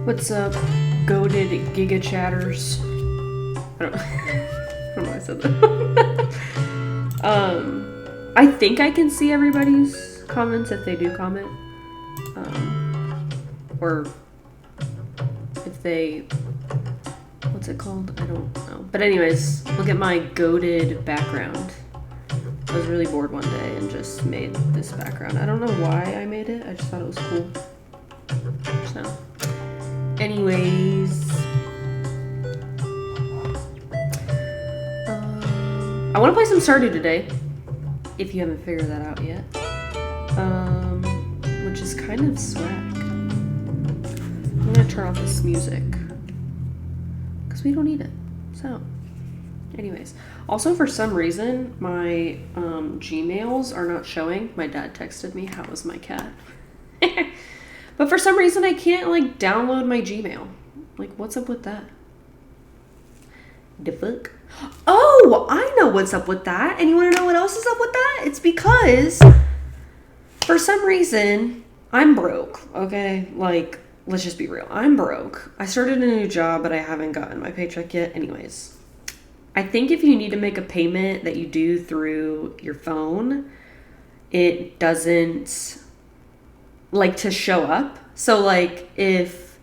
What's up, goated Giga Chatters? I don't know why I said that. I think I can see everybody's comments if they do comment. Or if they, what's it called? I don't know. But anyways, look at my goated background. I was really bored one day and just made this background. I don't know why I made it. I just thought it was cool. So, anyways. I want to play some Stardew today, if you haven't figured that out yet. Which is kind of swag. I'm going to turn off this music. Because we don't need it. So, anyways. Also, for some reason, my Gmails are not showing. My dad texted me, how was my cat? But for some reason, I can't, like, download my Gmail. Like, what's up with that? The fuck? Oh, I know what's up with that. And you want to know what else is up with that? It's because, for some reason, I'm broke, okay? Like, let's just be real. I'm broke. I started a new job, but I haven't gotten my paycheck yet. Anyways, I think if you need to make a payment that you do through your phone, it doesn't like to show up. So like if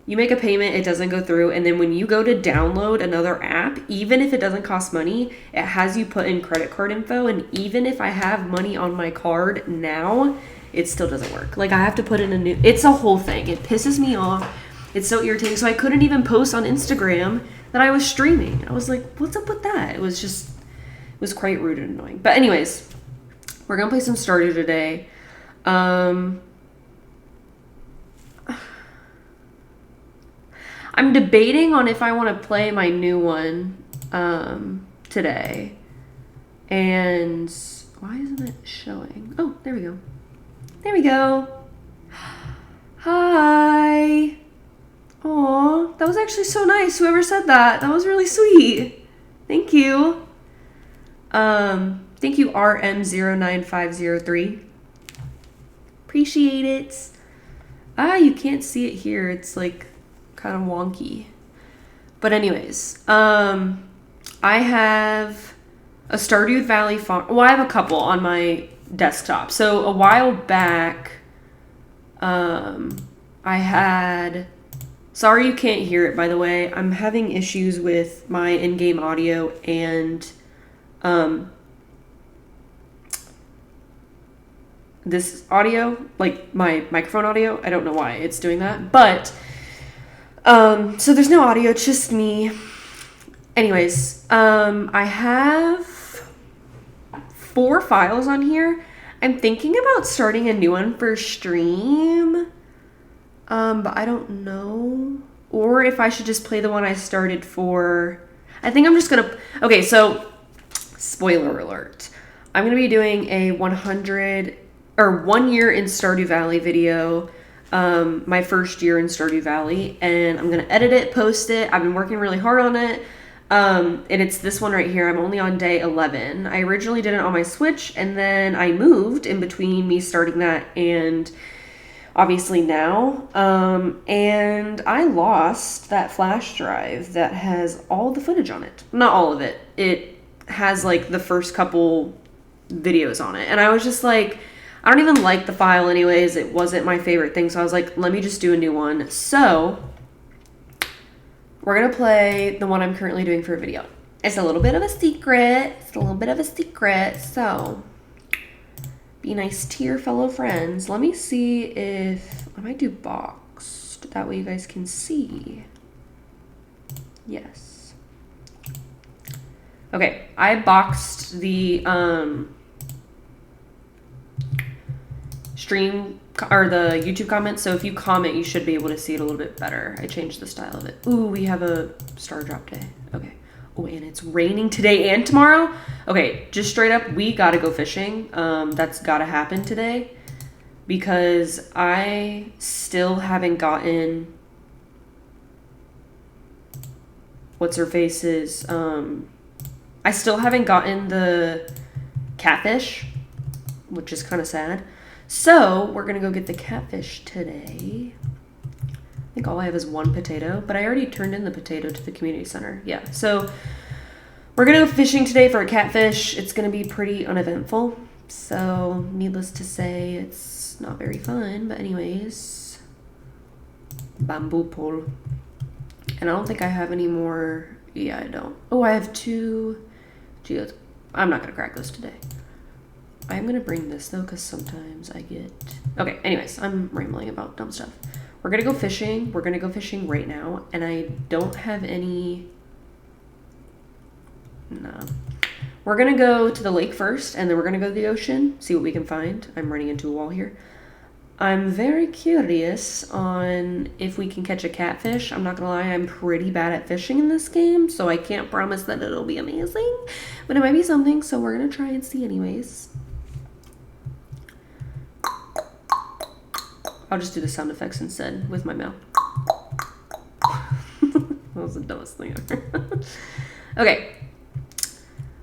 you make a payment, it doesn't go through. And then when you go to download another app, even if it doesn't cost money, it has you put in credit card info. And even if I have money on my card now, it still doesn't work. Like I have to put in a new, it's a whole thing. It pisses me off. It's so irritating. So I couldn't even post on Instagram that I was streaming. I was like, what's up with that? It was quite rude and annoying. But anyways, we're going to play some Stardew today. I'm debating on if I want to play my new one today. And why isn't it showing? Oh, there we go. There we go. Hi. Aw, that was actually so nice. Whoever said that. That was really sweet. Thank you. Thank you, RM09503. Appreciate it. Ah, you can't see it here. It's like kind of wonky. But anyways, I have a Stardew Valley farm. Well, I have a couple on my desktop. So a while back, I had, sorry you can't hear it, by the way. I'm having issues with my in-game audio and this audio, like my microphone audio. I don't know why it's doing that, but so there's no audio, it's just me. Anyways, I have 4 files on here. I'm thinking about starting a new one for stream, but I don't know. Or if I should just play the one I started for. I think I'm just gonna, okay, so spoiler alert. I'm gonna be doing a 1 year in Stardew Valley video. My first year in Stardew Valley, and I'm gonna edit it, post it. I've been working really hard on it, and it's this one right here. I'm only on day 11. I originally did it on my Switch, and then I moved in between me starting that and obviously now, and I lost that flash drive that has all the footage on it. Not all of it. It has like the first couple videos on it, and I was just like, I don't even like the file anyways. It wasn't my favorite thing. So I was like, let me just do a new one. So we're going to play the one I'm currently doing for a video. It's a little bit of a secret. So be nice to your fellow friends. Let me see if I might do boxed. That way you guys can see. Yes. Okay. I boxed the, stream or the YouTube comments, so if you comment you should be able to see it a little bit better. I changed the style of it. Ooh, we have a star drop day. Okay. Oh, and it's raining today and tomorrow. Okay, just straight up, we gotta go fishing. That's gotta happen today because I still haven't gotten what's her face's I still haven't gotten the catfish, which is kind of sad. So we're gonna go get the catfish today. I think all I have is one potato, but I already turned in the potato to the community center. Yeah, so we're gonna go fishing today for a catfish. It's gonna be pretty uneventful. So needless to say, it's not very fun, but anyways, bamboo pole. And I don't think I have any more. Yeah, I don't. Oh, I have 2 geodes. I'm not gonna crack those today. I'm gonna bring this though, because sometimes I get... Okay, anyways, I'm rambling about dumb stuff. We're gonna go fishing. We're gonna go fishing right now, and I don't have any... No. We're gonna go to the lake first, and then we're gonna go to the ocean, see what we can find. I'm running into a wall here. I'm very curious on if we can catch a catfish. I'm not gonna lie, I'm pretty bad at fishing in this game, so I can't promise that it'll be amazing, but it might be something, so we're gonna try and see anyways. I'll just do the sound effects instead with my mouth. That was the dumbest thing ever. Okay.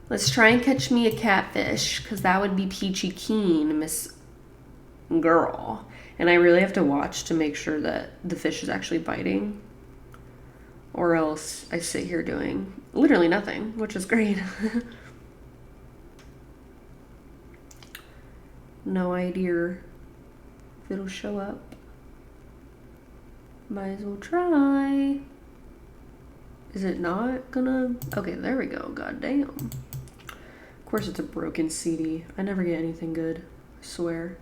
Let's try and catch me a catfish, because that would be peachy keen, Miss Girl. And I really have to watch to make sure that the fish is actually biting. Or else I sit here doing literally nothing, which is great. No idea if it'll show up. Might as well try. Is it not gonna? Okay, there we go. God damn. Of course it's a broken CD. I never get anything good. I swear.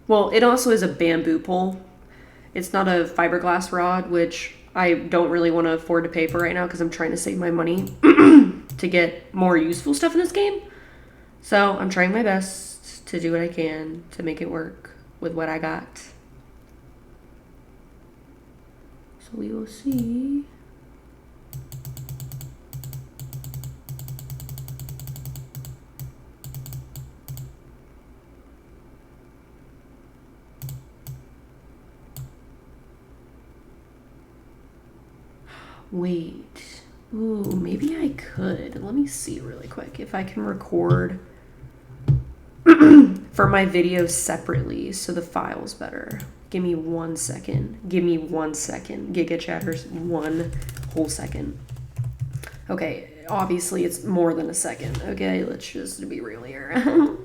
Well, it also is a bamboo pole. It's not a fiberglass rod, which I don't really want to afford to pay for right now because I'm trying to save my money to get more useful stuff in this game. So I'm trying my best to do what I can to make it work with what I got. So we will see. Wait. Ooh, maybe I could. Let me see really quick if I can record for my videos separately so the file's better. Give me 1 second. Give me 1 second. Giga chatters, 1 whole second. Okay, obviously it's more than a second. Okay, let's just be real here.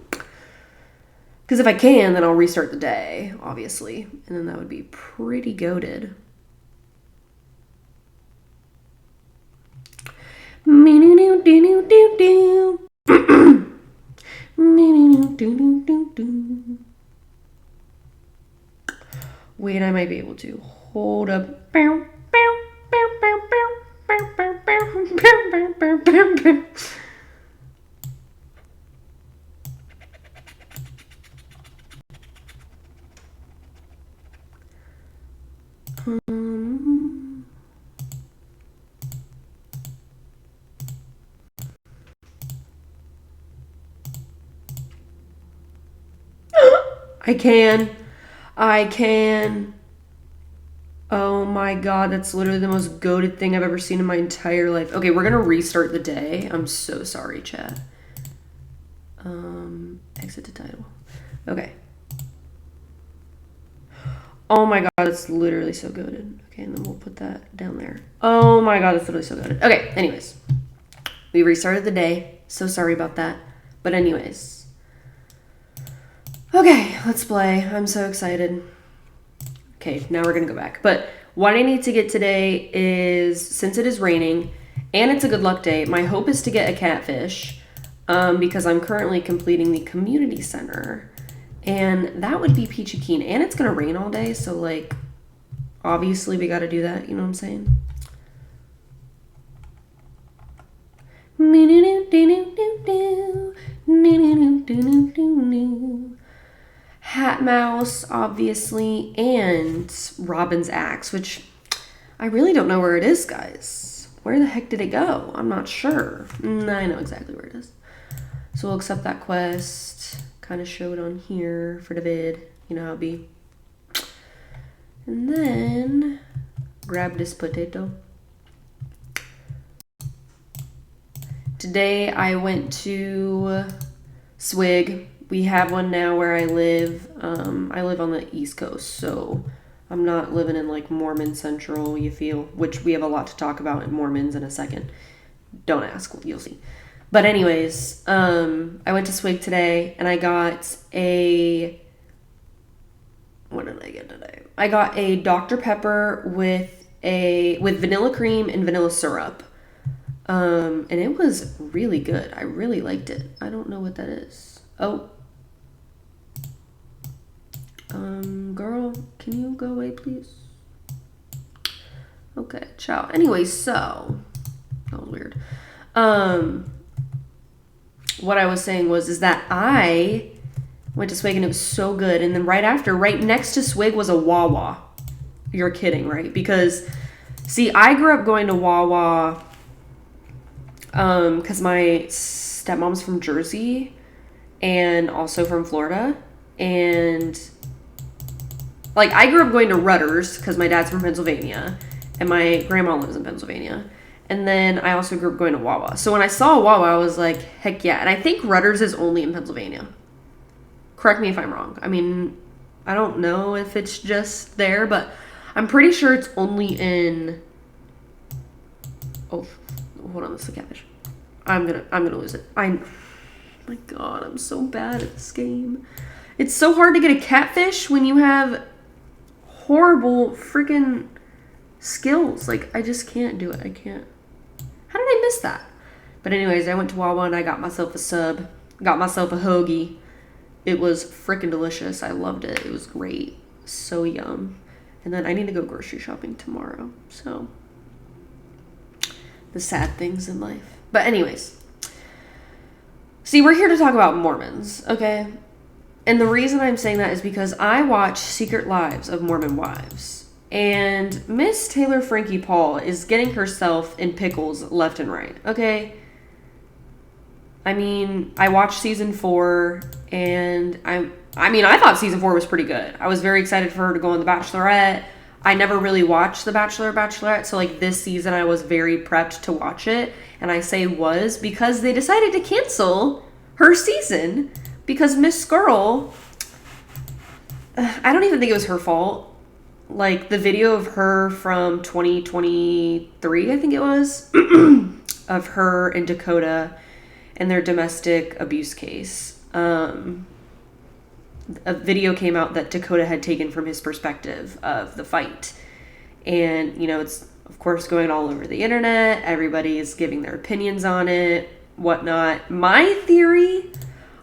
Because if I can, then I'll restart the day, obviously. And then that would be pretty goated. Wait, I might be able to. Hold up. I can. Oh my god, that's literally the most goated thing I've ever seen in my entire life. Okay, we're gonna restart the day. I'm so sorry, chat. Exit to title. Okay. Oh my god, that's literally so goated. Okay, and then we'll put that down there. Oh my god, that's literally so goated. Okay, anyways. We restarted the day. So sorry about that. But anyways. Okay, let's play. I'm so excited. Okay, now we're gonna go back. But what I need to get today is, since it is raining and it's a good luck day, my hope is to get a catfish because I'm currently completing the community center. And that would be peachy keen. And it's gonna rain all day, so like, obviously we gotta do that, you know what I'm saying? Hat Mouse, obviously, and Robin's axe, which I really don't know where it is, guys. Where the heck did it go? I'm not sure. I know exactly where it is. So we'll accept that quest. Kind of show it on here for the vid. You know how it be. And then grab this potato. Today I went to Swig. We have one now where I live. I live on the East Coast, so I'm not living in like Mormon Central, you feel, which we have a lot to talk about in Mormons in a second. Don't ask, you'll see. But anyways, I went to Swig today and I got a, what did I get today? I got a Dr. Pepper with vanilla cream and vanilla syrup. And it was really good. I really liked it. I don't know what that is. Oh. Girl, can you go away, please? Okay, ciao. Anyway, so that was weird. What I was saying is that I went to Swig and it was so good. And then right next to Swig was a Wawa. You're kidding, right? Because, see, I grew up going to Wawa because my stepmom's from Jersey and also from Florida. And, like, I grew up going to Rutter's because my dad's from Pennsylvania and my grandma lives in Pennsylvania. And then I also grew up going to Wawa. So when I saw Wawa, I was like, heck yeah. And I think Rutter's is only in Pennsylvania. Correct me if I'm wrong. I mean, I don't know if it's just there, but I'm pretty sure it's only in... Oh, hold on, this is a catfish. I'm gonna lose it. Oh my God, I'm so bad at this game. It's so hard to get a catfish when you have horrible freaking skills. Like, I just can't do it. I can't. How did I miss that? But anyways, I went to Wawa and I got myself a sub. Got myself a hoagie. It was freaking delicious. I loved it. It was great. So yum. And then I need to go grocery shopping tomorrow. So, the sad things in life. But anyways. See, we're here to talk about Mormons, okay? And the reason I'm saying that is because I watch Secret Lives of Mormon Wives. And Miss Taylor Frankie Paul is getting herself in pickles left and right, okay? I mean, I watched season 4 and I thought season 4 was pretty good. I was very excited for her to go on The Bachelorette. I never really watched The Bachelor, Bachelorette, so like this season I was very prepped to watch it. And I say was because they decided to cancel her season because Miss Girl, I don't even think it was her fault. Like, the video of her from 2023, I think it was, of her and Dakota and their domestic abuse case. A video came out that Dakota had taken from his perspective of the fight. And, you know, it's, of course, going all over the internet. Everybody is giving their opinions on it, whatnot. My theory,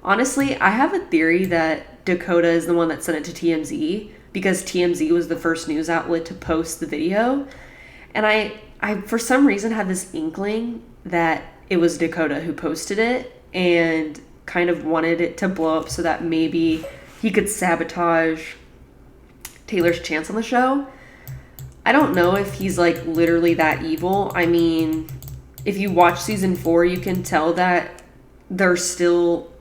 honestly, I have a theory that Dakota is the one that sent it to TMZ because TMZ was the first news outlet to post the video. And I for some reason had this inkling that it was Dakota who posted it and kind of wanted it to blow up so that maybe he could sabotage Taylor's chance on the show. I don't know if he's like literally that evil. I mean, if you watch season 4, you can tell that they're still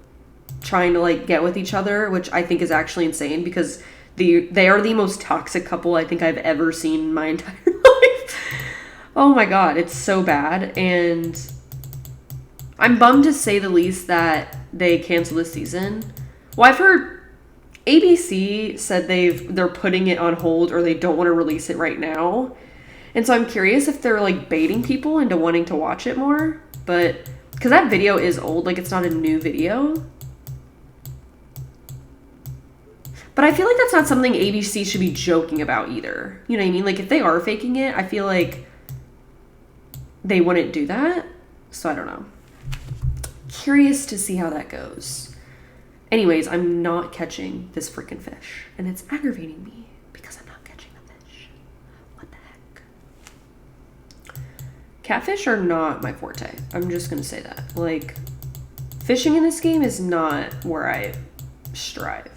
trying to like get with each other, which I think is actually insane because they are the most toxic couple I think I've ever seen in my entire life. Oh my God, it's so bad. And I'm bummed to say the least that they canceled this season. Well, I've heard ABC said they're putting it on hold or they don't want to release it right now. And so I'm curious if they're like baiting people into wanting to watch it more. But because that video is old, like it's not a new video. But I feel like that's not something ABC should be joking about either. You know what I mean? Like if they are faking it, I feel like they wouldn't do that. So I don't know. Curious to see how that goes. Anyways, I'm not catching this freaking fish. And it's aggravating me because I'm not catching the fish. What the heck? Catfish are not my forte. I'm just going to say that. Like, fishing in this game is not where I strive.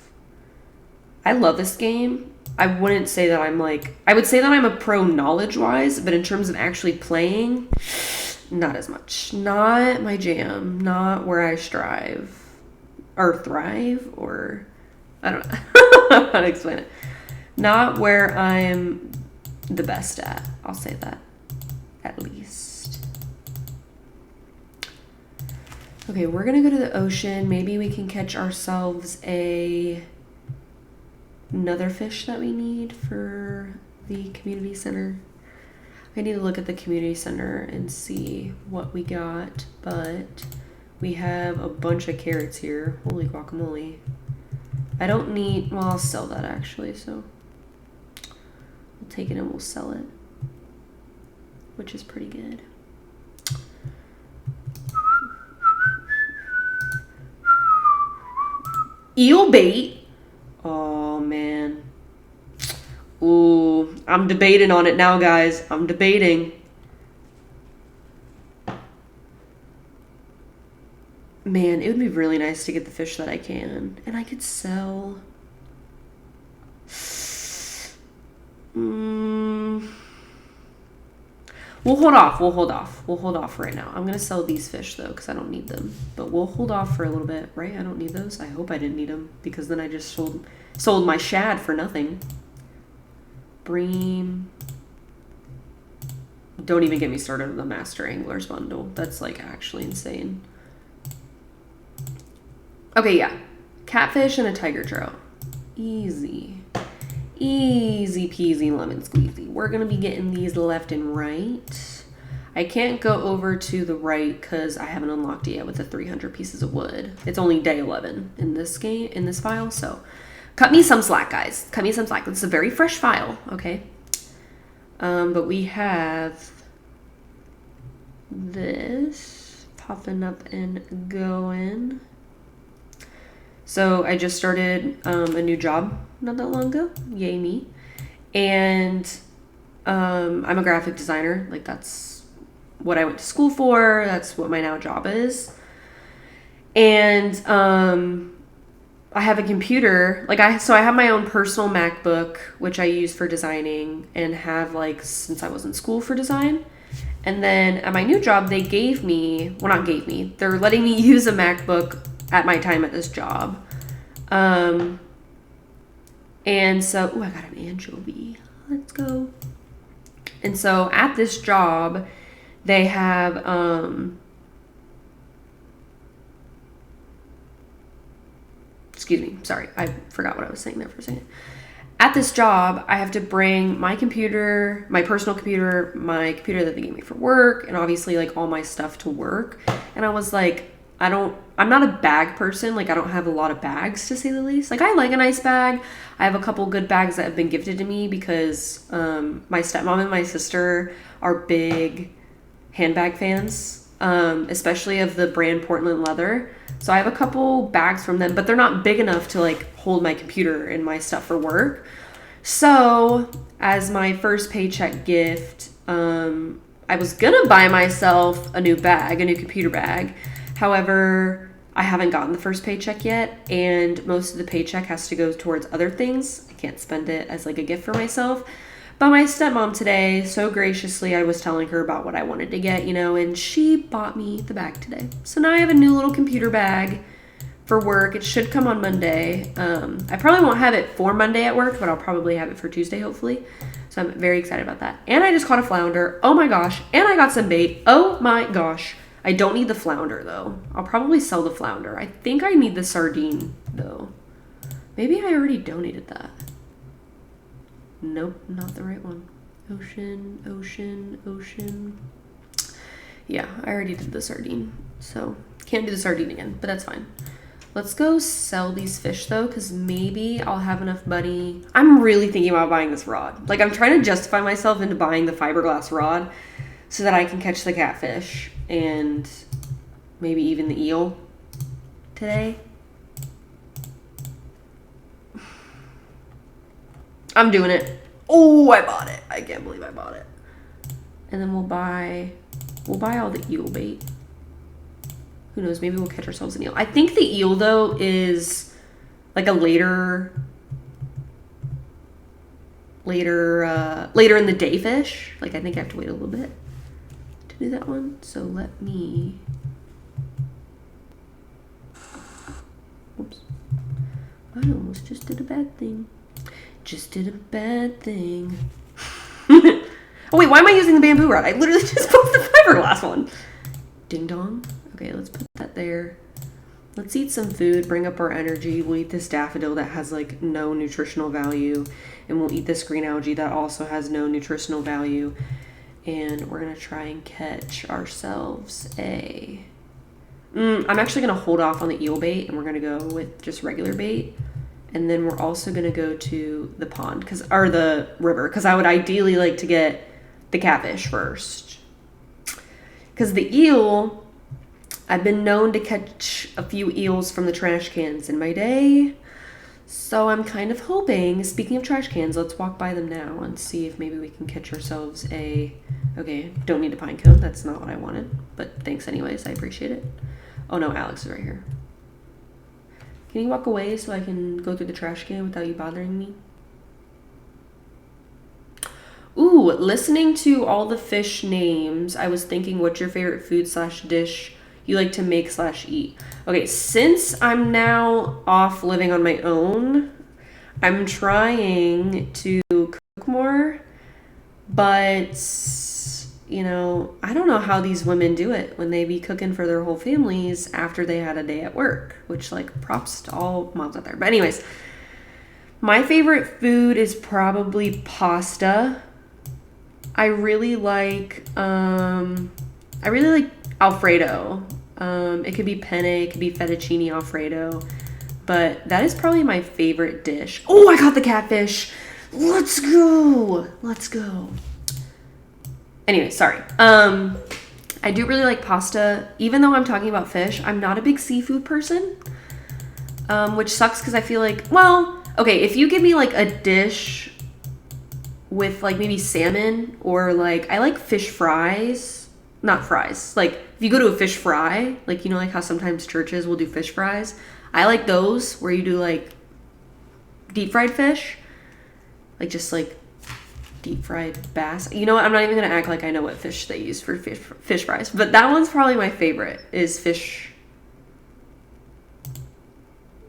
I love this game. I wouldn't say that I'm like... I would say that I'm a pro knowledge-wise, but in terms of actually playing, not as much. Not my jam. Not where I strive. Or thrive, or... I don't know how to explain it. Not where I'm the best at. I'll say that. At least. Okay, we're gonna go to the ocean. Maybe we can catch ourselves a... another fish that we need for the community center. I need to look at the community center and see what we got, but we have a bunch of carrots here. Holy guacamole. I don't need, well, I'll sell that actually, so we'll take it and we'll sell it, which is pretty good. Eel bait. Oh man. Ooh, I'm debating on it now, guys. I'm debating. Man, it would be really nice to get the fish that I can. And I could sell. We'll hold off. We'll hold off. We'll hold off right now. I'm going to sell these fish, though, because I don't need them. But we'll hold off for a little bit, right? I don't need those. I hope I didn't need them, because then I just sold my shad for nothing. Bream. Don't even get me started on the Master Anglers bundle. That's, like, actually insane. Okay, yeah. Catfish and a tiger trout. Easy. Easy peasy lemon squeezy. We're going to be getting these left and right. I can't go over to the right because I haven't unlocked it yet with the 300 pieces of wood. It's only day 11 in this game, in this file, so cut me some slack, guys. Cut me some slack. This is a very fresh file, okay? But we have this popping up and going. So I just started a new job not that long ago. Yay me. And I'm a graphic designer. Like, that's what I went to school for. That's what my now job is. And I have a computer. So I have my own personal MacBook, which I use for designing and have, like, since I was in school for design. And then at my new job, they gave me, well, not gave me, they're letting me use a MacBook at my time at this job. And so, oh, I got an anchovy. Let's go. And so at this job, they have, excuse me, sorry, I forgot what I was saying there for a second. At this job, I have to bring my computer, my personal computer, my computer that they gave me for work, and obviously, like, all my stuff to work. And I was like, I'm not a bag person. Like, I don't have a lot of bags, to say the least. Like, I like a nice bag. I have a couple good bags that have been gifted to me because my stepmom and my sister are big handbag fans, especially of the brand Portland Leather. So I have a couple bags from them, but they're not big enough to, like, hold my computer and my stuff for work. So as my first paycheck gift, I was gonna buy myself a new bag, a new computer bag. However, I haven't gotten the first paycheck yet, and most of the paycheck has to go towards other things. I can't spend it as, like, a gift for myself. But my stepmom today, so graciously, I was telling her about what I wanted to get, you know, and she bought me the bag today. So now I have a new little computer bag for work. It should come on Monday. I probably won't have it for Monday at work, but I'll probably have it for Tuesday, hopefully. So I'm very excited about that. And I just caught a flounder. Oh my gosh. And I got some bait. Oh my gosh. I don't need the flounder, though. I'll probably sell the flounder. I think I need the sardine, though. Maybe I already donated that. Nope, not the right one. Ocean, ocean, ocean. Yeah, I already did the sardine. So, can't do the sardine again, but that's fine. Let's go sell these fish, though, because maybe I'll have enough money. I'm really thinking about buying this rod. Like, I'm trying to justify myself into buying the fiberglass rod so that I can catch the catfish and maybe even the eel today. I'm doing it. Oh, I bought it. I can't believe I bought it. And then we'll buy all the eel bait. Who knows? Maybe we'll catch ourselves an eel. I think the eel, though, is like a later in the day fish. Like, I think I have to wait a little bit to do that one. So let me, oops. I almost just did a bad thing. Just did a bad thing. Oh wait, why am I using the bamboo rod? I literally just put the fiberglass one. Ding dong. Okay, let's put that there. let's eat some food, bring up our energy. We'll eat this daffodil that has like no nutritional value, and we'll eat this green algae that also has no nutritional value. And we're gonna try and catch ourselves a... I'm actually gonna hold off on the eel bait, and we're gonna go with just regular bait. And then we're also gonna go to the pond, or the river, because I would ideally like to get the catfish first. Because the eel, I've been known to catch a few eels from the trash cans in my day. So I'm kind of hoping, speaking of trash cans, let's walk by them now and see if maybe we can catch ourselves a... Okay, don't need a pine cone. That's not what I wanted. But thanks anyways. I appreciate it. Oh no, Alex is right here. Can you walk away so I can go through the trash can without you bothering me? Ooh, listening to all the fish names, I was thinking, what's your favorite food / dish you like to make / eat? Okay, since I'm now off living on my own, I'm trying to cook more, but, you know, I don't know how these women do it when they be cooking for their whole families after they had a day at work, which, like, props to all moms out there. But anyways, my favorite food is probably pasta. I really like Alfredo. It could be penne, it could be fettuccine Alfredo, but that is probably my favorite dish. Oh, I got the catfish. Let's go. Let's go. Anyway, sorry. I do really like pasta. Even though I'm talking about fish, I'm not a big seafood person, which sucks because I feel like, well, okay, if you give me like a dish with like maybe salmon, or like I like fish fries, not fries. Like if you go to a fish fry, like, you know, like how sometimes churches will do fish fries. I like those where you do like deep fried fish, like just like deep fried bass. You know what? I'm not even gonna act like I know what fish they use for fish fries, but that one's probably my favorite, is fish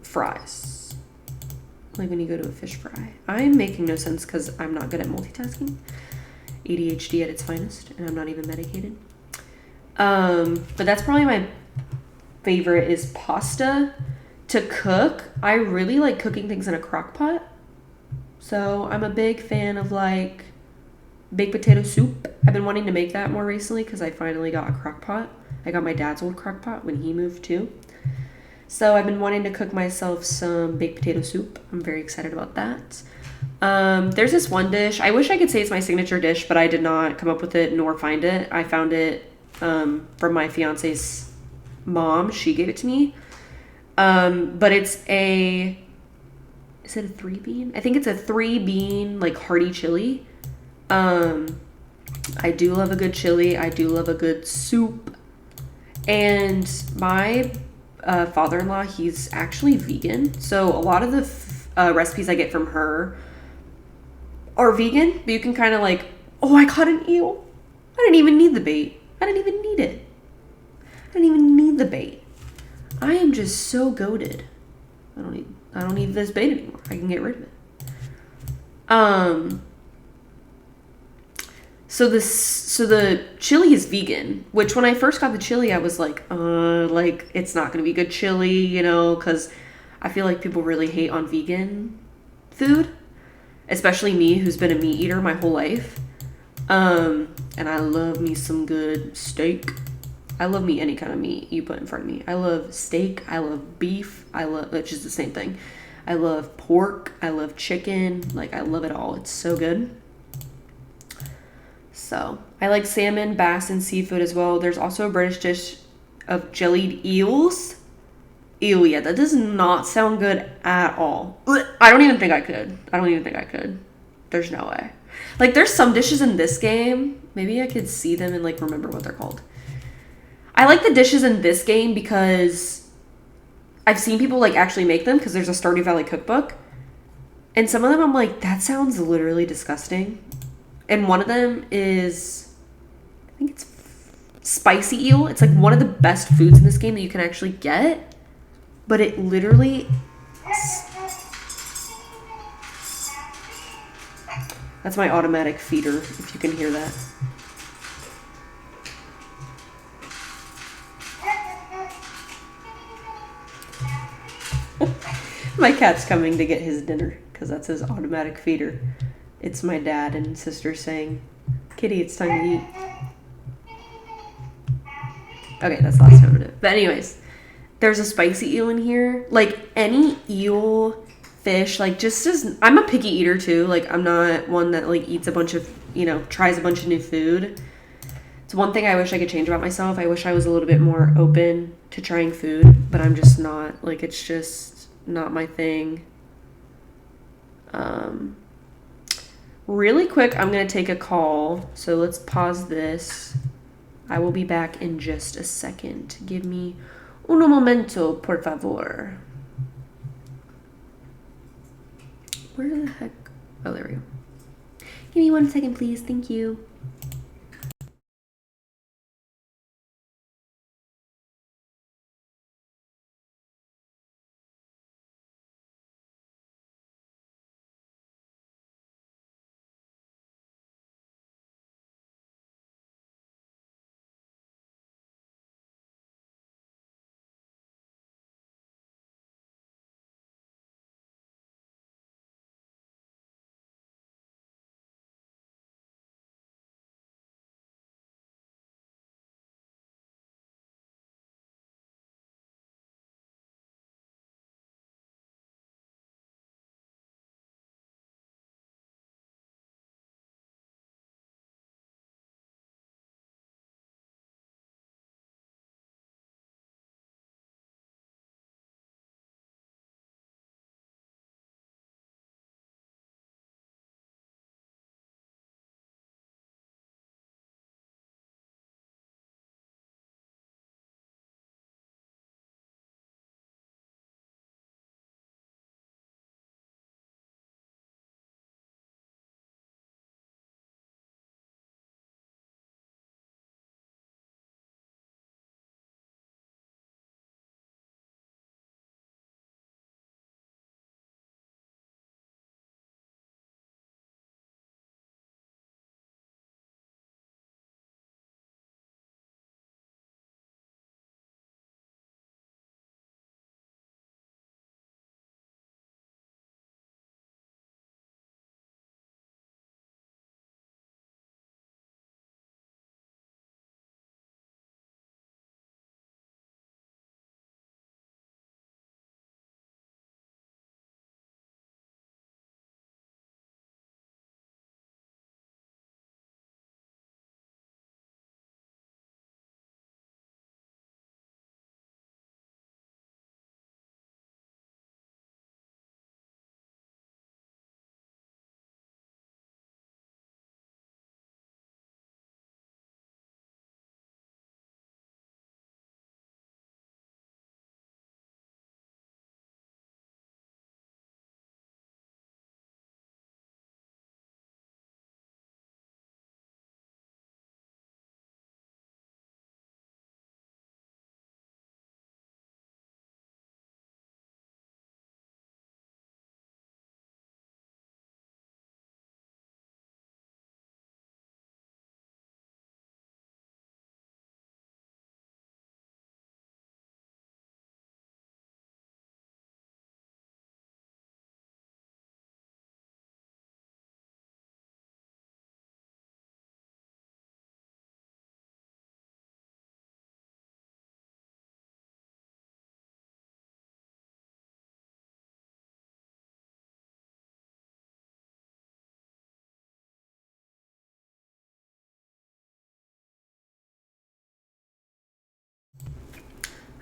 fries. Like when you go to a fish fry. I'm making no sense because I'm not good at multitasking. ADHD at its finest, and I'm not even medicated. But that's probably my favorite, is pasta. To cook, I really like cooking things in a crock pot. So I'm a big fan of like baked potato soup. I've been wanting to make that more recently because I finally got a crock pot. I got my dad's old crock pot when he moved too. So I've been wanting to cook myself some baked potato soup. I'm very excited about that. There's this one dish. I wish I could say it's my signature dish, but I did not come up with it nor find it. I found it from my fiance's mom. She gave it to me. But it's is it a 3-bean? I think it's a 3-bean, like, hearty chili. I do love a good chili. I do love a good soup. And my father-in-law, he's actually vegan. So a lot of the recipes I get from her are vegan, but you can kind of like, oh, I caught an eel. I didn't even need the bait. I didn't even need it. I didn't even need the bait. I am just so goated. I don't need this bait anymore. I can get rid of it. So the chili is vegan, which when I first got the chili, I was like it's not going to be good chili, you know, because I feel like people really hate on vegan food, especially me, who's been a meat eater my whole life. And I love me some good steak. I love me any kind of meat you put in front of me. I love steak. I love beef. Which is the same thing. I love pork. I love chicken. Like, I love it all. It's so good. So I like salmon, bass, and seafood as well. There's also a British dish of jellied eels. Ew, yeah, that does not sound good at all. I don't even think I could. There's no way. Like, there's some dishes in this game. Maybe I could see them and, like, remember what they're called. I like the dishes in this game because I've seen people, like, actually make them because there's a Stardew Valley cookbook. And some of them I'm like, that sounds literally disgusting. And one of them is, I think it's spicy eel. It's, like, one of the best foods in this game that you can actually get. But it literally... That's my automatic feeder, if you can hear that. My cat's coming to get his dinner because that's his automatic feeder. It's my dad and sister saying, "Kitty, it's time to eat." Okay, that's the last time I did it. But anyways, there's a spicy eel in here. Like, any eel, fish, like, just as... I'm a picky eater, too. Like, I'm not one that, like, eats a bunch of, tries a bunch of new food. It's one thing I wish I could change about myself. I wish I was a little bit more open to trying food, but I'm just not. Like, it's just not my thing. Really quick, I'm going to take a call. So let's pause this. I will be back in just a second. Give me un momento, por favor. Where the heck? Oh, there we go. Give me 1 second, please. Thank you.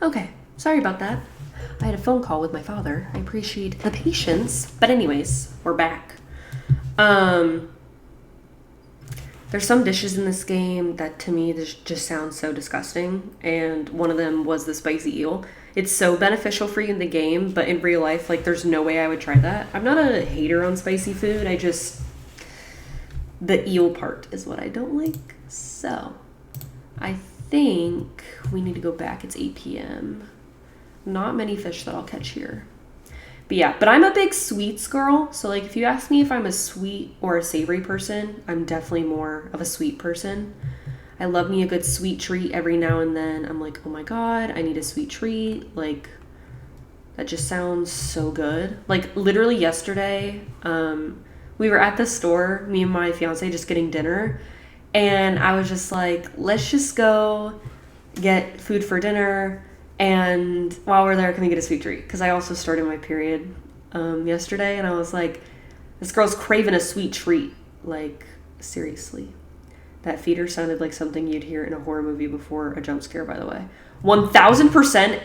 Okay, sorry about that. I had a phone call with my father. I appreciate the patience. But anyways, we're back. There's some dishes in this game that to me just sound so disgusting, and one of them was the spicy eel. It's so beneficial for you in the game, but in real life, like, there's no way I would try that. I'm not a hater on spicy food. The eel part is what I don't like. So, I think we need to go back. It's 8 p.m. Not many fish that I'll catch here. But yeah, but I'm a big sweets girl. So, like, if you ask me if I'm a sweet or a savory person, I'm definitely more of a sweet person. I love me a good sweet treat every now and then. I'm like, oh my God, I need a sweet treat. Like, that just sounds so good. Like literally yesterday, we were at the store, me and my fiance just getting dinner, and I was just like, let's just go get food for dinner, and while we're there, can we get a sweet treat? Because I also started my period yesterday, and I was like, this girl's craving a sweet treat. Like, seriously. That feeder sounded like something you'd hear in a horror movie before a jump scare, by the way. 1000%, and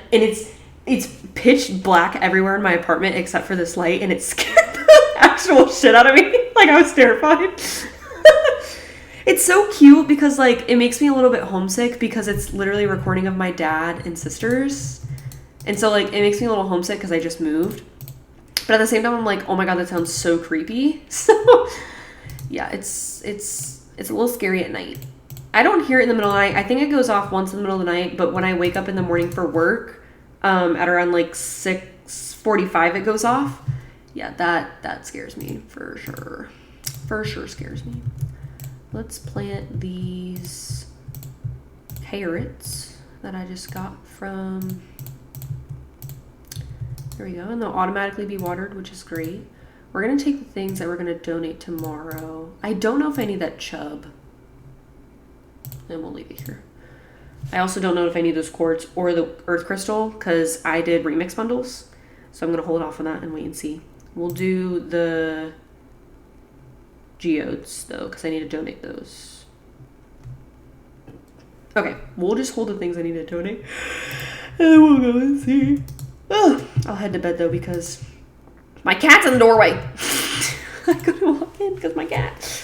it's pitch black everywhere in my apartment except for this light, and it scared the actual shit out of me. Like, I was terrified. It's so cute because, like, it makes me a little bit homesick because it's literally a recording of my dad and sisters. And so, like, it makes me a little homesick because I just moved. But at the same time, I'm like, oh my god, that sounds so creepy. So, yeah, it's a little scary at night. I don't hear it in the middle of the night. I think it goes off once in the middle of the night, but when I wake up in the morning for work, at around, like, 6:45, it goes off. Yeah, that scares me for sure. For sure scares me. Let's plant these carrots that I just got from, there we go, and they'll automatically be watered, which is great. We're going to take the things that we're going to donate tomorrow. I don't know if I need that chub, and we'll leave it here. I also don't know if I need those quartz or the earth crystal because I did remix bundles, so I'm going to hold off on that and wait and see. We'll do the geodes though because I need to donate those. Okay, we'll just hold the things I need to donate and we'll go and see. Ugh. I'll head to bed though because my cat's in the doorway. I couldn't walk in because my cat.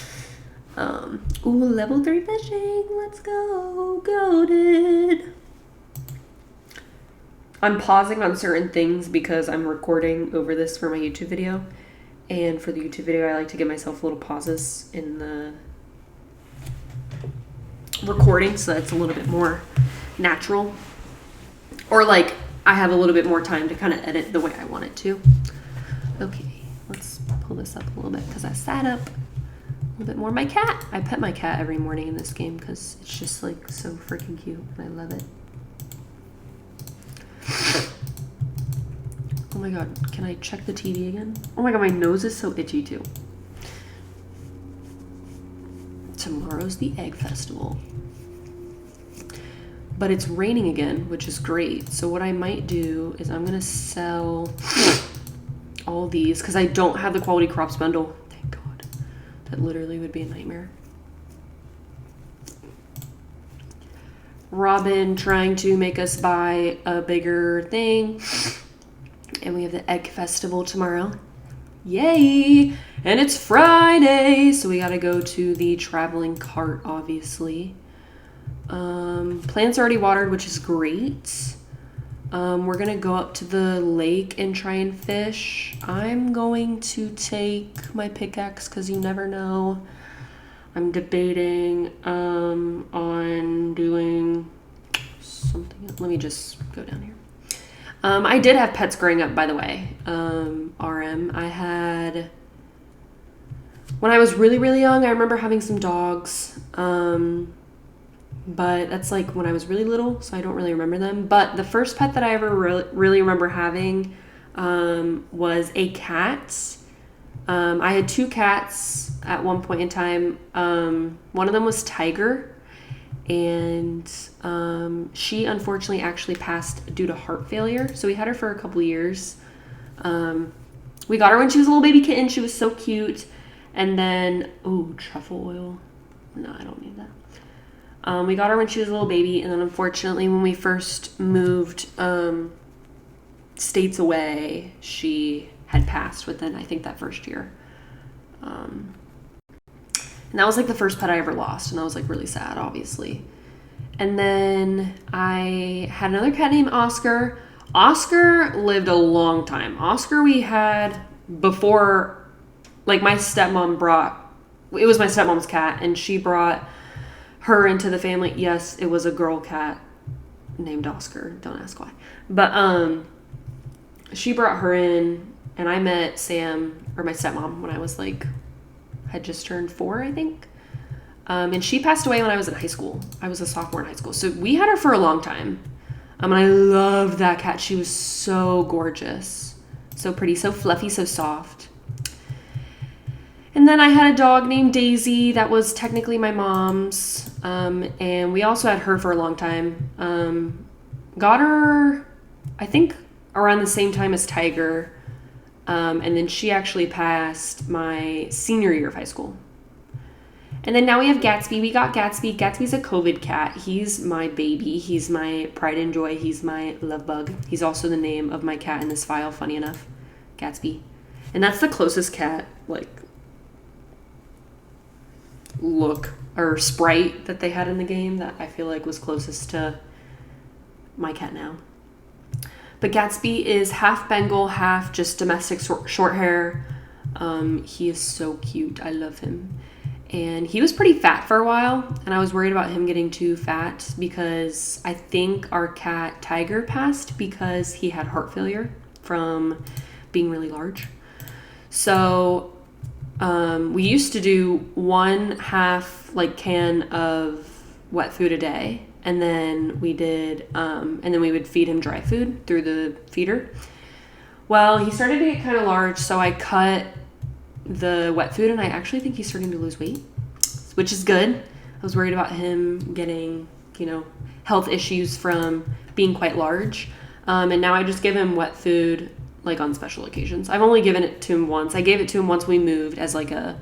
Ooh, level 3 fishing. Let's go. Goated. I'm pausing on certain things because I'm recording over this for my YouTube video. And for the YouTube video, I like to give myself little pauses in the recording so that's a little bit more natural. Or like I have a little bit more time to kind of edit the way I want it to. Okay, let's pull this up a little bit because I sat up a little bit more. My cat. I pet my cat every morning in this game because it's just like so freaking cute and I love it. Oh my god, can I check the TV again? Oh my god, my nose is so itchy too. Tomorrow's the egg festival. But it's raining again, which is great. So what I might do is I'm gonna sell all these because I don't have the quality crops bundle. Thank god. That literally would be a nightmare. Robin trying to make us buy a bigger thing. And we have the egg festival tomorrow. Yay! And it's Friday, so we gotta go to the traveling cart, obviously. Plants are already watered, which is great. We're gonna go up to the lake and try and fish. I'm going to take my pickaxe because you never know. I'm debating on doing something. Let me just go down here. I did have pets growing up, by the way. RM. I had, when I was really, really young, I remember having some dogs. But that's like when I was really little, so I don't really remember them. But the first pet that I ever really remember having was a cat. I had 2 cats at one point in time. One of them was Tiger. And she unfortunately actually passed due to heart failure. So we had her for a couple years. We got her when she was a little baby kitten. She was so cute. And then, ooh, truffle oil. No, I don't need that. We got her when she was a little baby. And then unfortunately, when we first moved states away, she had passed within, I think, that first year. And that was like the first pet I ever lost. And that was like really sad, obviously. And then I had another cat named Oscar. Oscar lived a long time. Oscar we had before, like my stepmom brought, it was my stepmom's cat. And she brought her into the family. Yes, it was a girl cat named Oscar. Don't ask why. But she brought her in. And I met Sam, or my stepmom, when I was like, had just turned 4, I think. And she passed away when I was in high school. I was a sophomore in high school. So we had her for a long time. And I loved that cat. She was so gorgeous. So pretty, so fluffy, so soft. And then I had a dog named Daisy that was technically my mom's. And we also had her for a long time. Got her, I think, around the same time as Tiger. And then she actually passed my senior year of high school. And then now we have Gatsby. We got Gatsby. Gatsby's a COVID cat. He's my baby. He's my pride and joy. He's my love bug. He's also the name of my cat in this file, funny enough. Gatsby. And that's the closest cat, like, look or sprite that they had in the game that I feel like was closest to my cat now. But Gatsby is half Bengal, half just domestic short hair. He is so cute. I love him. And he was pretty fat for a while, and I was worried about him getting too fat because I think our cat Tiger passed because he had heart failure from being really large. So we used to do 1/2 like can of wet food a day, and then we would feed him dry food through the feeder. Well, he started to get kind of large, so I cut the wet food, and I actually think he's starting to lose weight, which is good. I was worried about him getting, health issues from being quite large. And now I just give him wet food like on special occasions. I've only given it to him once. I gave it to him once we moved as like a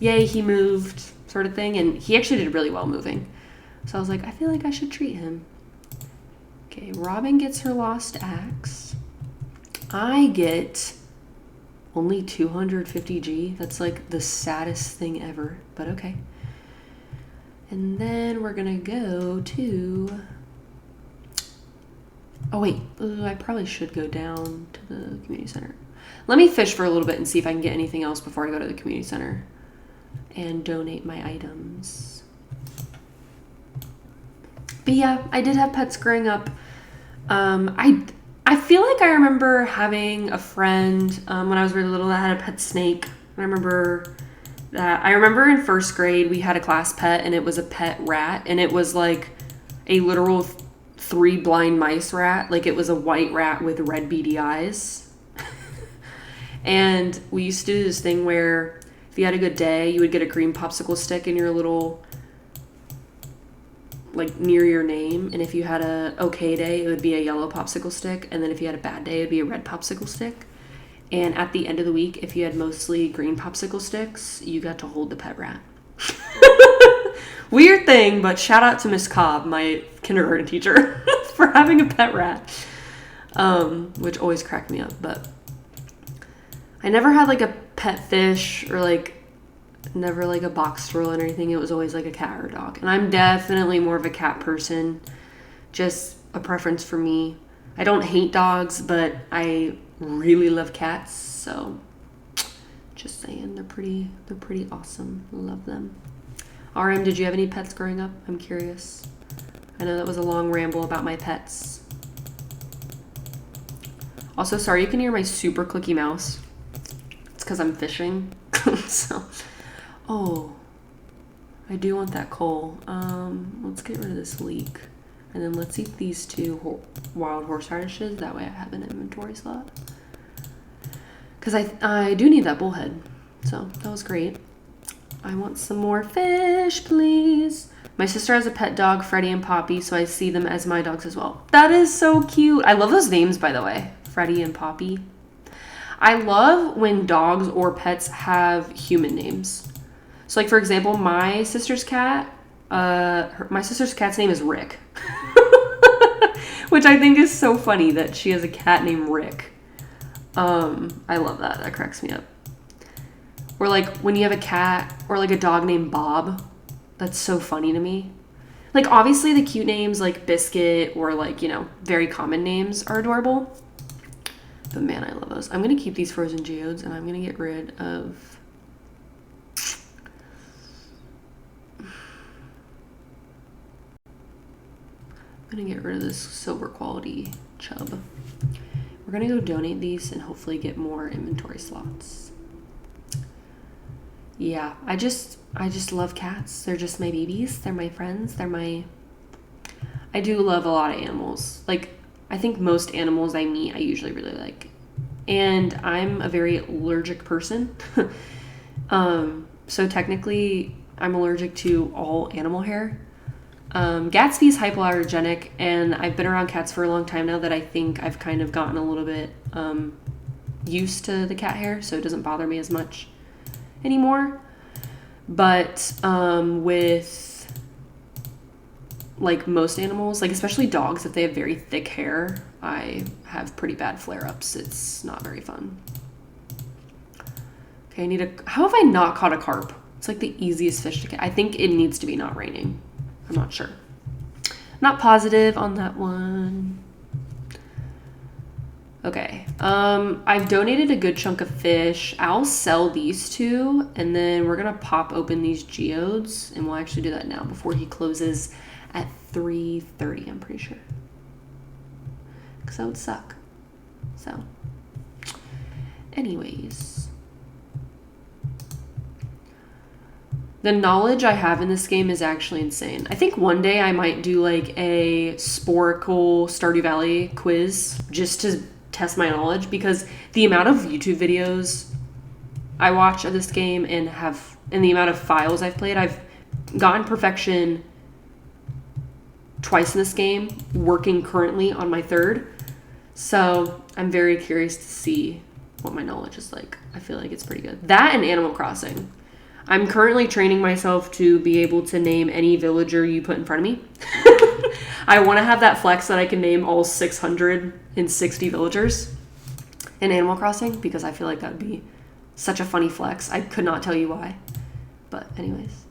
yay, he moved sort of thing, and he actually did really well moving. So I was like, I feel like I should treat him. Okay, Robin gets her lost axe. I get only 250G. That's like the saddest thing ever, but okay. And then we're gonna go to... Oh wait, I probably should go down to the community center. Let me fish for a little bit and see if I can get anything else before I go to the community center and donate my items. But yeah, I did have pets growing up. I feel like I remember having a friend when I was really little that had a pet snake. I remember in first grade we had a class pet, and it was a pet rat, and it was like a literal 3 blind mice rat. Like, it was a white rat with red beady eyes. And we used to do this thing where if you had a good day, you would get a green popsicle stick in your little, like, near your name, and if you had a okay day, it would be a yellow popsicle stick, and then if you had a bad day, it would be a red popsicle stick. And at the end of the week, if you had mostly green popsicle sticks, you got to hold the pet rat. Weird thing, but shout out to Miss Cobb, my kindergarten teacher, for having a pet rat, which always cracked me up. But I never had like a pet fish or like never like a box squirrel or anything. It was always like a cat or a dog. And I'm definitely more of a cat person. Just a preference for me. I don't hate dogs, but I really love cats. So just saying, they're pretty awesome. Love them. RM, did you have any pets growing up? I'm curious. I know that was a long ramble about my pets. Also, sorry you can hear my super clicky mouse. It's because I'm fishing. So, oh, I do want that coal. Let's get rid of this leek. And then let's eat these 2 wild horseradishes. That way I have an inventory slot. Because I do need that bullhead. So, that was great. I want some more fish, please. My sister has a pet dog, Freddie and Poppy, so I see them as my dogs as well. That is so cute. I love those names, by the way. Freddie and Poppy. I love when dogs or pets have human names. So, like, for example, my sister's cat's name is Rick. Which I think is so funny that she has a cat named Rick. I love that. That cracks me up. Or like when you have a cat or like a dog named Bob. That's so funny to me. Like, obviously the cute names like Biscuit or like, very common names are adorable. But man, I love those. I'm going to keep these frozen geodes, and I'm going to get rid of... I'm going to get rid of this silver quality chub. We're going to go donate these and hopefully get more inventory slots. Yeah, I just love cats. They're just my babies. They're my friends. I do love a lot of animals. Like, I think most animals I meet, I usually really like. And I'm a very allergic person. So technically, I'm allergic to all animal hair. Gatsby's hypoallergenic, and I've been around cats for a long time now that I think I've kind of gotten a little bit used to the cat hair, so it doesn't bother me as much anymore. But with like most animals, like especially dogs, if they have very thick hair, I have pretty bad flare-ups. It's not very fun. Okay, how have I not caught a carp? It's like the easiest fish to catch. I think it needs to be not raining. I'm not sure. Not positive on that one. Okay. I've donated a good chunk of fish. I'll sell these two, and then we're gonna pop open these geodes, and we'll actually do that now before he closes at 3:30, I'm pretty sure. Because that would suck. So, anyways. The knowledge I have in this game is actually insane. I think one day I might do like a Sporcle Stardew Valley quiz just to test my knowledge, because the amount of YouTube videos I watch of this game and the amount of files I've played, I've gotten Perfection twice in this game, working currently on my third. So I'm very curious to see what my knowledge is like. I feel like it's pretty good. That and Animal Crossing. I'm currently training myself to be able to name any villager you put in front of me. I want to have that flex that I can name all 660 villagers in Animal Crossing, because I feel like that would be such a funny flex. I could not tell you why. But anyways.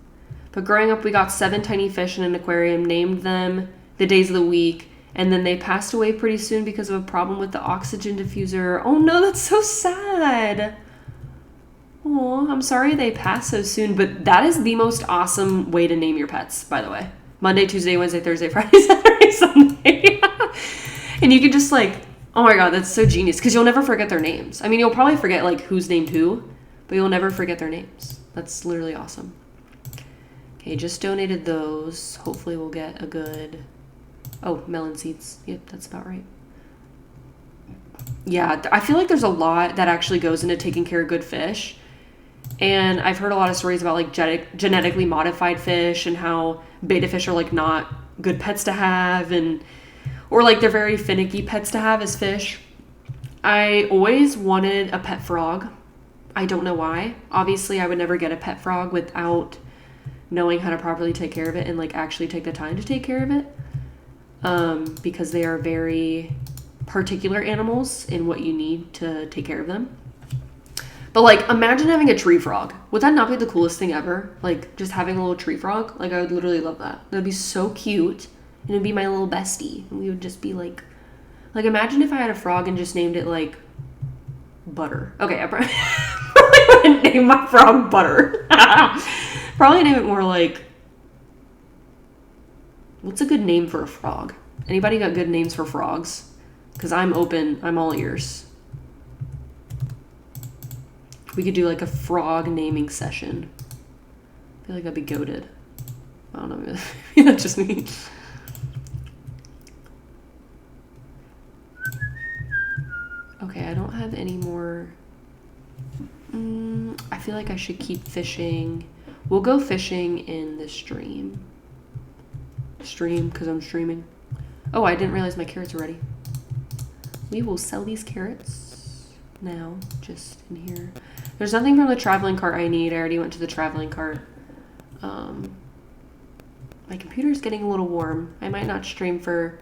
But growing up, we got 7 tiny fish in an aquarium, named them the days of the week, and then they passed away pretty soon because of a problem with the oxygen diffuser. Oh no, that's so sad. Oh, I'm sorry they passed so soon, but that is the most awesome way to name your pets, by the way. Monday, Tuesday, Wednesday, Thursday, Friday, Saturday, Sunday. And you can just like, oh my god, that's so genius, because you'll never forget their names. I mean, you'll probably forget like who's named who, but you'll never forget their names. That's literally awesome. Okay, just donated those. Hopefully we'll get a good... Oh, melon seeds. Yep, that's about right. Yeah, I feel like there's a lot that actually goes into taking care of good fish. And I've heard a lot of stories about like genetically modified fish and how betta fish are like not good pets to have, or like they're very finicky pets to have as fish. I always wanted a pet frog. I don't know why. Obviously, I would never get a pet frog without knowing how to properly take care of it and like actually take the time to take care of it. Because they are very particular animals in what you need to take care of them. But like, imagine having a tree frog. Would that not be the coolest thing ever? Like, just having a little tree frog? Like, I would literally love that. That would be so cute. And it'd be my little bestie. And we would just be like, imagine if I had a frog and just named it like Butter. Okay, I probably wouldn't name my frog Butter. Probably name it more like, what's a good name for a frog? Anybody got good names for frogs? Because I'm open. I'm all ears. We could do like a frog naming session. I feel like that'd be goated. I don't know. Maybe that's just me. Okay, I don't have any more. I feel like I should keep fishing. We'll go fishing in the stream. Because I'm streaming. Oh, I didn't realize my carrots are ready. We will sell these carrots now, just in here. There's nothing from the traveling cart I need. I already went to the traveling cart. My computer's getting a little warm. I might not stream for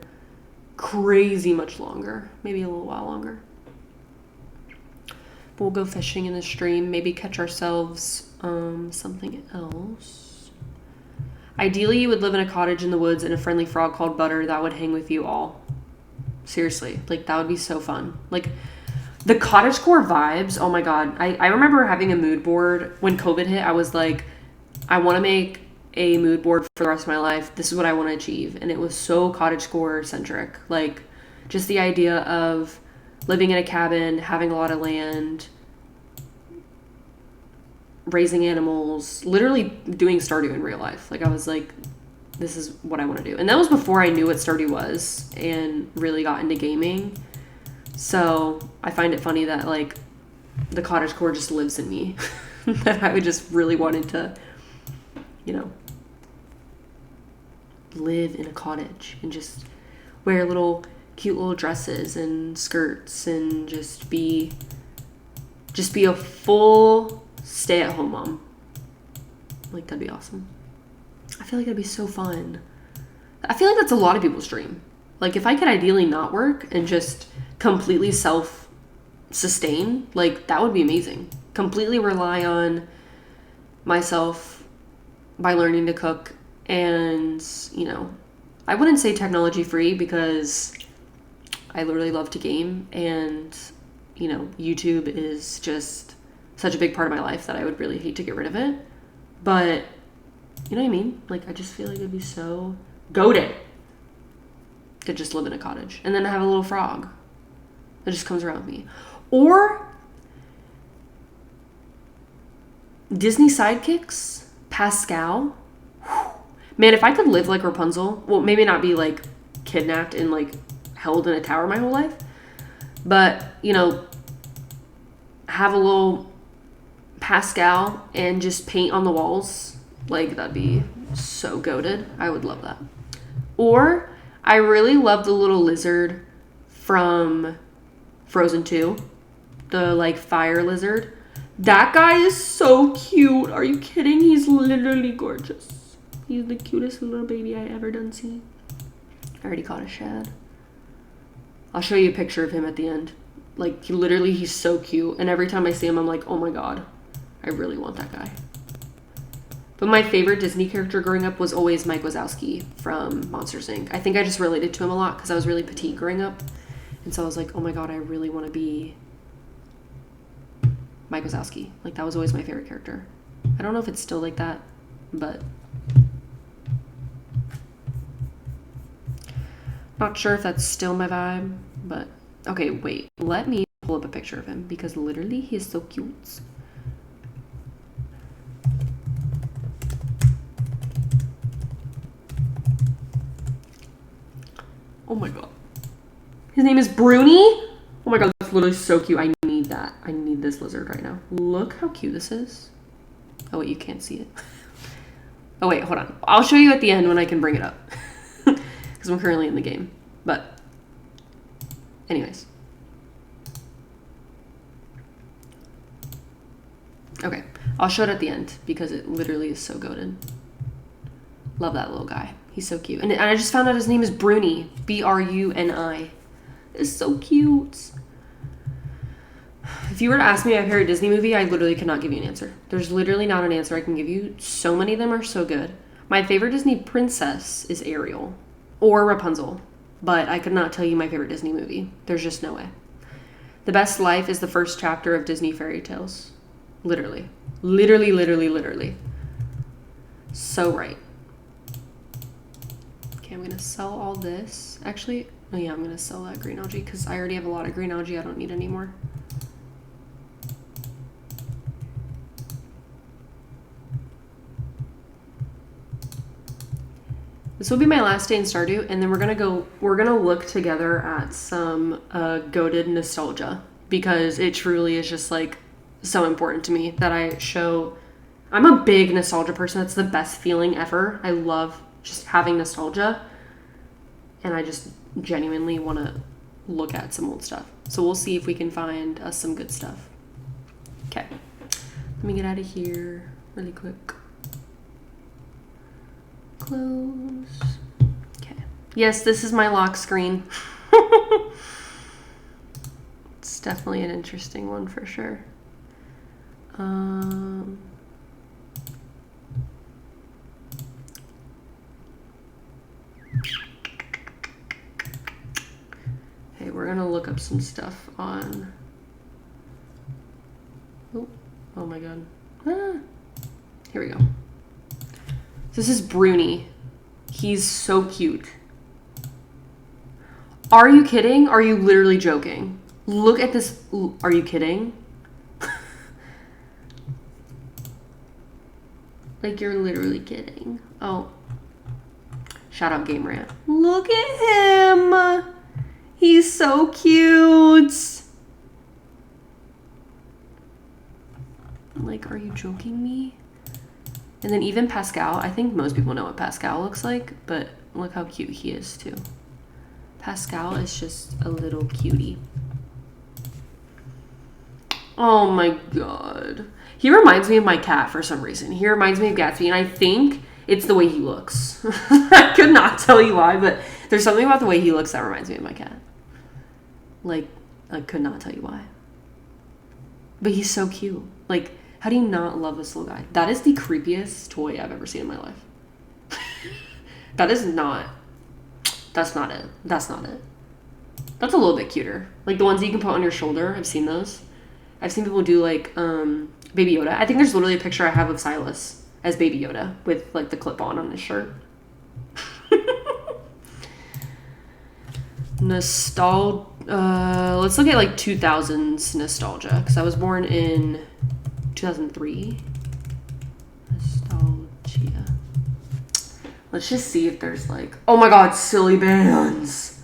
crazy much longer. Maybe a little while longer. But we'll go fishing in the stream. Maybe catch ourselves something else. Ideally, you would live in a cottage in the woods and a friendly frog called Butter that would hang with you all. Seriously. Like, that would be so fun. Like... The cottagecore vibes, oh my god. I remember having a mood board when COVID hit. I was like, I want to make a mood board for the rest of my life. This is what I want to achieve. And it was so cottagecore centric. Like, just the idea of living in a cabin, having a lot of land, raising animals, literally doing Stardew in real life. Like, I was like, this is what I want to do. And that was before I knew what Stardew was and really got into gaming. So I find it funny that like the cottagecore just lives in me. That I would just really wanted to, you know, live in a cottage and just wear cute little dresses and skirts and just be a full stay-at-home mom. Like, that'd be awesome. I feel like that'd be so fun. I feel like that's a lot of people's dream. Like, if I could ideally not work and just completely self-sustain, like, that would be amazing. Completely rely on myself by learning to cook and, you know, I wouldn't say technology free because I literally love to game and, you know, YouTube is just such a big part of my life that I would really hate to get rid of it. But, you know what I mean? Like, I just feel like it'd be so goated to just live in a cottage. And then I have a little frog that just comes around me. Or Disney sidekicks, Pascal. Man, if I could live like Rapunzel, well, maybe not be like kidnapped and like held in a tower my whole life, but, you know, have a little Pascal and just paint on the walls, like, that'd be so goated. I would love that. Or I really love the little lizard from Frozen 2, the like fire lizard. That guy is so cute. Are you kidding? He's literally gorgeous. He's the cutest little baby I ever done seen. I already caught a shad. I'll show you a picture of him at the end. Like, he's so cute. And every time I see him, I'm like, oh my god, I really want that guy. But my favorite Disney character growing up was always Mike Wazowski from Monsters, Inc. I think I just related to him a lot because I was really petite growing up. And so I was like, oh my god, I really want to be Mike Wazowski. Like, that was always my favorite character. I don't know if it's still like that, but not sure if that's still my vibe. But okay, wait, let me pull up a picture of him because literally he's so cute. Oh my god. His name is Bruni. Oh my god, that's literally so cute. I need that. I need this lizard right now. Look how cute this is. Oh wait, you can't see it. Oh wait, hold on. I'll show you at the end when I can bring it up. Because I'm currently in the game. But anyways. Okay, I'll show it at the end because it literally is so goated. Love that little guy. He's so cute. And I just found out his name is Bruni. B-R-U-N-I. It's so cute. If you were to ask me my favorite Disney movie, I literally could not give you an answer. There's literally not an answer I can give you. So many of them are so good. My favorite Disney princess is Ariel or Rapunzel, but I could not tell you my favorite Disney movie. There's just no way. The Best Life is the first chapter of Disney fairy tales. Literally. Literally, literally, literally. So right. Okay, I'm going to sell all this. Actually, oh yeah, I'm going to sell that green algae because I already have a lot of green algae I don't need anymore. This will be my last day in Stardew, and then we're gonna look together at some goated nostalgia because it truly is just like so important to me that I'm a big nostalgia person. That's the best feeling ever. I love just having nostalgia, and I just genuinely want to look at some old stuff. So we'll see if we can find us some good stuff. Okay, let me get out of here really quick. Close. Okay. Yes, this is my lock screen. It's definitely an interesting one for sure. Hey, we're gonna look up some stuff on. Oh my god. Here we go. This is Bruni. He's so cute. Are you kidding? Are you literally joking? Look at this. Are you kidding? Like, you're literally kidding. Oh. Shout out Game Rant. Look at him. He's so cute. Like, are you joking me? And then even Pascal. I think most people know what Pascal looks like, but look how cute he is too. Pascal is just a little cutie. Oh my god. He reminds me of my cat for some reason. He reminds me of Gatsby, and I think it's the way he looks. I could not tell you why, but there's something about the way he looks that reminds me of my cat. Like, I could not tell you why. But he's so cute. Like, how do you not love this little guy? That is the creepiest toy I've ever seen in my life. That's not it. That's not it. That's a little bit cuter. Like the ones that you can put on your shoulder. I've seen those. I've seen people do like Baby Yoda. I think there's literally a picture I have of Silas as Baby Yoda with like the clip on his shirt. Let's look at like 2000s nostalgia, because I was born in 2003. Nostalgia. Let's just see if there's like, oh my god, silly bands.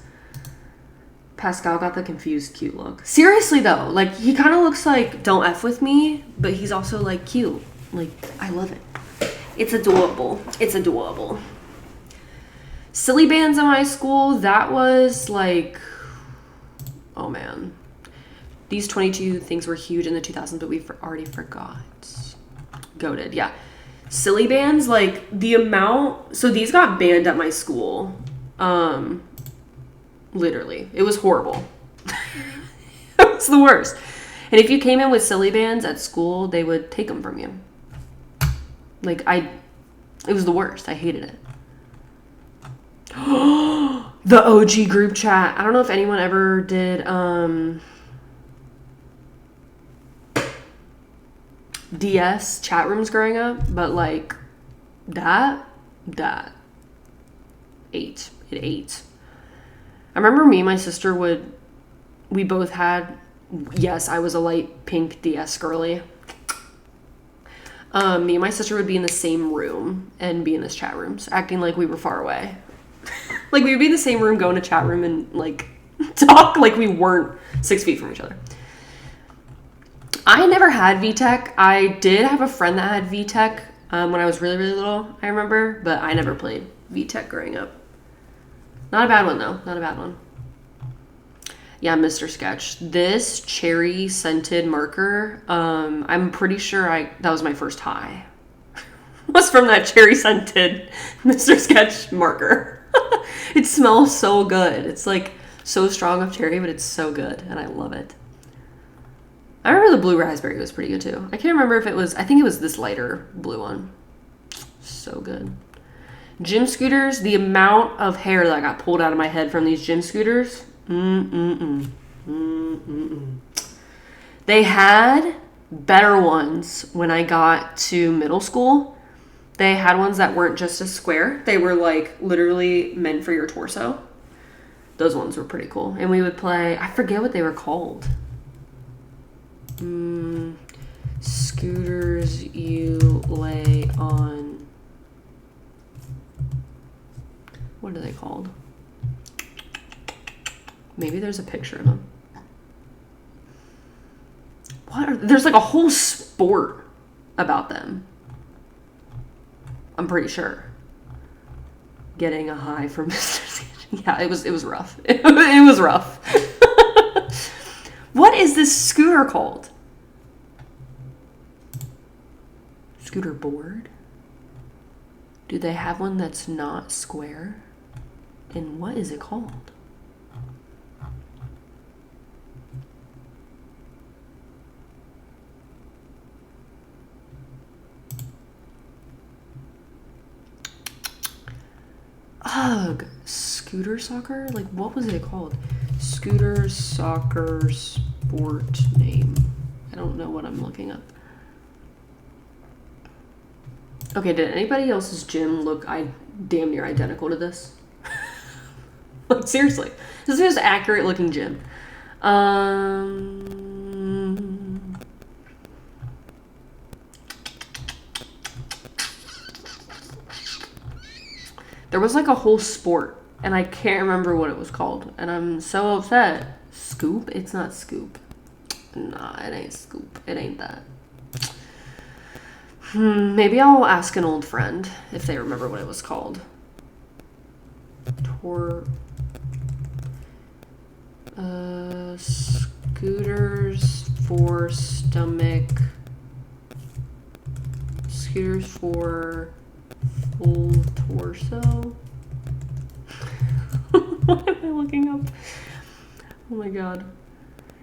Pascal got the confused cute look. Seriously though, like he kind of looks like Don't F With Me, but he's also like cute. Like, I love it. It's adorable. It's adorable. Silly bands in my school, that was like, oh man. These 22 things were huge in the 2000s, but we already forgot. Goated, yeah. Silly bands, like the amount, so these got banned at my school. Literally. It was horrible. It was the worst. And if you came in with silly bands at school, they would take them from you. Like, it was the worst. I hated it. The OG group chat. I don't know if anyone ever did DS chat rooms growing up, but like that ate. It ate. I remember me and my sister we both had, yes, I was a light pink DS girly. Me and my sister would be in the same room and be in this chat rooms, acting like we were far away. Like, we would be in the same room, go in a chat room, and, like, talk like we weren't 6 feet from each other. I never had VTech. I did have a friend that had VTech when I was really, really little, I remember. But I never played VTech growing up. Not a bad one, though. Not a bad one. Yeah, Mr. Sketch. This cherry-scented marker, I'm pretty sure that was my first high. Was from that cherry-scented Mr. Sketch marker. It smells so good. It's like so strong of cherry, but it's so good, and I love it. I remember the blue raspberry was pretty good too. I can't remember if it was, I think it was this lighter blue one. So good. Gym scooters, the amount of hair that got pulled out of my head from these gym scooters. They had better ones when I got to middle school. They had ones that weren't just a square. They were like literally meant for your torso. Those ones were pretty cool. And we would play, I forget what they were called. Scooters you lay on. What are they called? Maybe there's a picture of them. There's like a whole sport about them. I'm pretty sure. Getting a high from Mr. Sketch. Yeah, it was rough. It was rough. What is this scooter called? Scooter board? Do they have one that's not square? And what is it called? Ugh, scooter soccer? Like, what was it called? Scooter soccer sport name. I don't know what I'm looking up. Okay, did anybody else's gym look damn near identical to this? Like, seriously. This is an accurate looking gym. There was like a whole sport, and I can't remember what it was called, and I'm so upset. Scoop? It's not Scoop. Nah, it ain't Scoop. It ain't that. Maybe I'll ask an old friend if they remember what it was called. Scooters for stomach. Scooters for full torso. What am I looking up? Oh my god.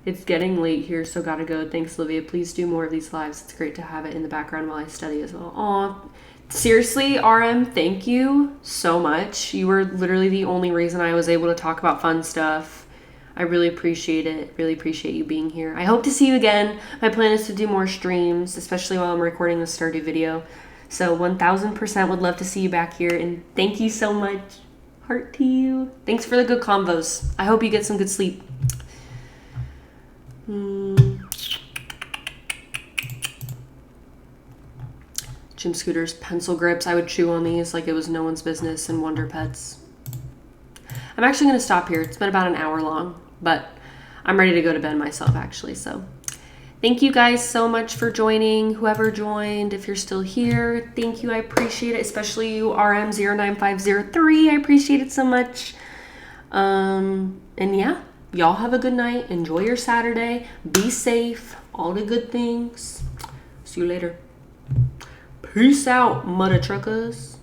It's getting late here, so gotta go. Thanks, Olivia. Please do more of these lives. It's great to have it in the background while I study as well. Aw, seriously, RM, thank you so much. You were literally the only reason I was able to talk about fun stuff. I really appreciate it. Really appreciate you being here. I hope to see you again. My plan is to do more streams, especially while I'm recording the Stardew video. So 1000% would love to see you back here, and thank you so much. Heart to you. Thanks for the good convos. I hope you get some good sleep. Gym scooters, pencil grips. I would chew on these like it was no one's business, and Wonder Pets. I'm actually going to stop here. It's been about an hour long, but I'm ready to go to bed myself, actually. So thank you guys so much for joining. Whoever joined, if you're still here, thank you. I appreciate it, especially you, RM09503. I appreciate it so much. And yeah, y'all have a good night. Enjoy your Saturday. Be safe. All the good things. See you later. Peace out, mother truckers.